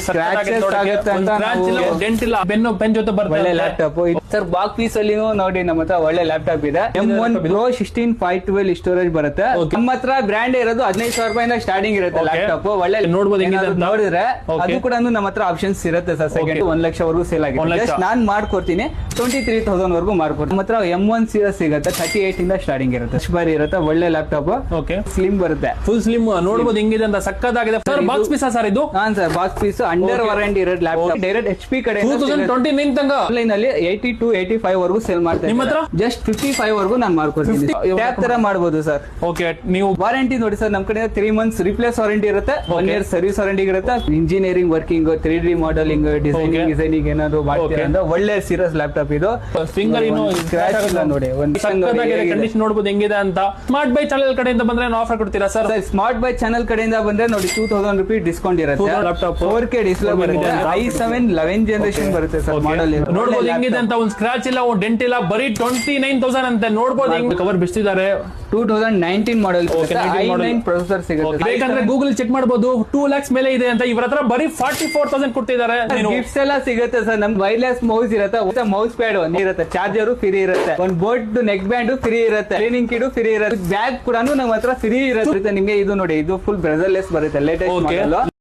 Scratches ಆಗುತ್ತೆ ಅಂತ dent ಇಲ್ಲ, ಪೆನ್ನು ಪೆನ್ ಜೊತೆ ಒಳ್ಳೆ ಬರ್ತದೆ. Laptop sir. ಬಾಕ್ ಪೀಸ್ ಅಲ್ಲಿ ನೋಡಿ ನಮ್ಮ ಹತ್ರ ಒಳ್ಳೆ ಲ್ಯಾಪ್ಟಾಪ್ ಇದೆ. M1 Pro 16/512 ಸ್ಟೋರೇಜ್ ಬರುತ್ತೆ. ನಮ್ಮ ಹತ್ರ ಬ್ರ್ಯಾಂಡ್ ಇರೋದು 15,000 ರೂಪಾಯಿಂದ ಸ್ಟಾರ್ಟಿಂಗ್ ಇರುತ್ತೆ ಲ್ಯಾಪ್ಟಾಪ್. ಒಳ್ಳೆ ನೋಡ್ಬೋದು ಹೆಂಗಿದೆ ಅಂತ. ನೋಡಿದ್ರೆ ಅದು ಕೂಡ ನಮ್ಮ ಹತ್ರ ಆಪ್ಷನ್ಸ್ ಇರುತ್ತೆ ಸರ್. ಸೆಕೆಂಡ್ 1 ಲಕ್ಷವರೆಗೂ ಸೇಲ್ ಆಗಿದೆ. Just ನಾನ್ ಮಾಡ್ಕೊಡ್ತೀನಿ 23,000 ವರೆಗೂ ಮಾಡ್ಕೊಡ್ತೀನಿ. ನಮ್ಮ ಹತ್ರ M1 ಸೀರೀಸ್ ಸಿಗುತ್ತೆ 38 ಇಂದ ಸ್ಟಾರ್ಟಿಂಗ್ ಇರುತ್ತೆ. ಬಾರಿ ಇರುತ್ತೆ. ಒಳ್ಳೆ ಲ್ಯಾಪ್ಟಾಪ್, ಓಕೆ, ಸ್ಲಿಮ್ ಬರುತ್ತೆ, ಫುಲ್ ಸ್ಲಿಮ್. ನೋಡ್ಬೋದು ಹೆಂಗಿದೆ ಅಂತ, ಸಕ್ಕತ್ತಾಗಿದೆ ಸರ್. ಬಾಕ್ಸ್ ಪೀಸ್ ಸರ್ ಇದು? ಹಾಂ sir, box piece under warranty ಇರೋ ಲ್ಯಾಪ್ಟಾಪ್. ಡೈರೆಕ್ಟ್ HP ಕಡೆ 2029 ತನಕ ಆನ್ಲೈನ್ ಅಲ್ಲಿ 80 to 85 ವರೆಗೂ ಸೇಲ್ ಮಾಡ್ತಾರೆ. ನಿಮ್ಮ ಹತ್ರ ಜಸ್ಟ್ 55 ವರೆಗೂ ನಾನು ಮಾಡ್ಕೊಡ್ತೀನಿ. ಟ್ಯಾಬ್ ತರ ಮಾಡಬಹುದು ಸರ್. ಓಕೆ, ನೀವು ವಾರಂಟಿ ನೋಡಿ ಸರ್, ನಮ್ ಕಡೆ 3 months ರಿಪ್ಲೇಸ್ ವಾರಂಟಿ ಇರುತ್ತೆ, 1 year ಸರ್ವಿಸ್ ವಾರಂಟಿ ಇರುತ್ತೆ. Engineering working, 3D modelling, designing ಏನಾದ್ರು ಮಾಡ್ತೀರಾ ಅಂದ್ರೆ ಒಳ್ಳೆ ಸೀರಿಯಸ್ ಲ್ಯಾಪ್ಟಾಪ್ ಇದು. ಫಿಂಗರ್ ಇನ್ನು ಸ್ಕ್ರಾಚ್ ಇಲ್ಲ ನೋಡಿ. ಕಂಡೀಷನ್ ನೋಡ್ಬೋದು ಹೆಂಗಿದೆ ಅಂತ. ಸ್ಮಾರ್ಟ್ ಬೈ ಚಾನೆಲ್ ಕಡೆಯಿಂದ ಬಂದ್ರೆ ಆಫರ್ ಕೊಡ್ತೀರಾ ಸರ್? ಸ್ಮಾರ್ಟ್ ಬೈ ಚಾನಲ್ ಕಡೆಯಿಂದ ಬಂದ್ರೆ ನೋಡಿ 2,000 ರೂಪೀಸ್ ಡಿಸ್ಕೌಂಟ್ ಇರುತ್ತೆ. ಲ್ಯಾಪ್ಟಾಪ್ 4K ಡಿಸ್ಪ್ಲೇ ಬರುತ್ತೆ. i7 11 ಜನರೇಷನ್ ಬರುತ್ತೆ ಸರ್ ಮಾಡೆಲ್. ನೋಡ್ಬೋದು ಹೆಂಗಿದೆ ಅಂತ. ಒಂದು ಸ್ಕ್ರಾಚ್ ಇಲ್ಲ, ಒಂದು ಡೆಂಟ್ ಇಲ್ಲ, ಬರೀ 29,000 ಅಂತ. ನೋಡ್ಬೋದು ಹೆಂಗ್ ಕವರ್ ಬಿಡ್ತಿದ್ದಾರೆ. 2019 ಮಾಡೆಲ್ i9 ಪ್ರೊಸೆಸರ್ ಸಿಗುತ್ತೆ. ಬೇಕಂದ್ರೆ ಗೂಗಲ್ ಚೆಕ್ ಮಾಡಬಹುದು. 2 lakhs ಮೇಲೆ ಇದೆ ಅಂತ. ಇವ್ರ ಹತ್ರ ಬರೀ 44,000 ಕೊಡ್ತಿದ್ದಾರೆ. ಗಿಫ್ಟ್ಸ್ ಎಲ್ಲ ಸಿಗುತ್ತೆ ಸರ್. ನಮ್ ವೈರ್ಲೆಸ್ ಮೌಸ್ ಇರುತ್ತೆ, ಮೌಸ್ ಪ್ಯಾಡ್ ಒಂದ್ ಇರುತ್ತೆ, ಚಾರ್ಜರ್ ಫ್ರೀ ಇರುತ್ತೆ, ಒಂದ್ ಬೋಟ್ ನೆಕ್ ಬ್ಯಾಂಡ್ ಫ್ರೀ ಇರುತ್ತೆ, ಕ್ಲೀನಿಂಗ್ ಕಿಟ್ ಫ್ರೀ ಇರುತ್ತೆ, ಬ್ಯಾಗ್ ಕೂಡ ನಮ್ಮ ಹತ್ರ ಫ್ರೀ ಇರುತ್ತೆ. ನಿಮ್ಗೆ ಇದು ನೋಡಿ, ಇದು ಫುಲ್ ಬ್ರೆಸರ್ಲೆಸ್ ಬರುತ್ತೆ, ಲೇಟೆಸ್ಟ್ ಮಾಡೆಲ್.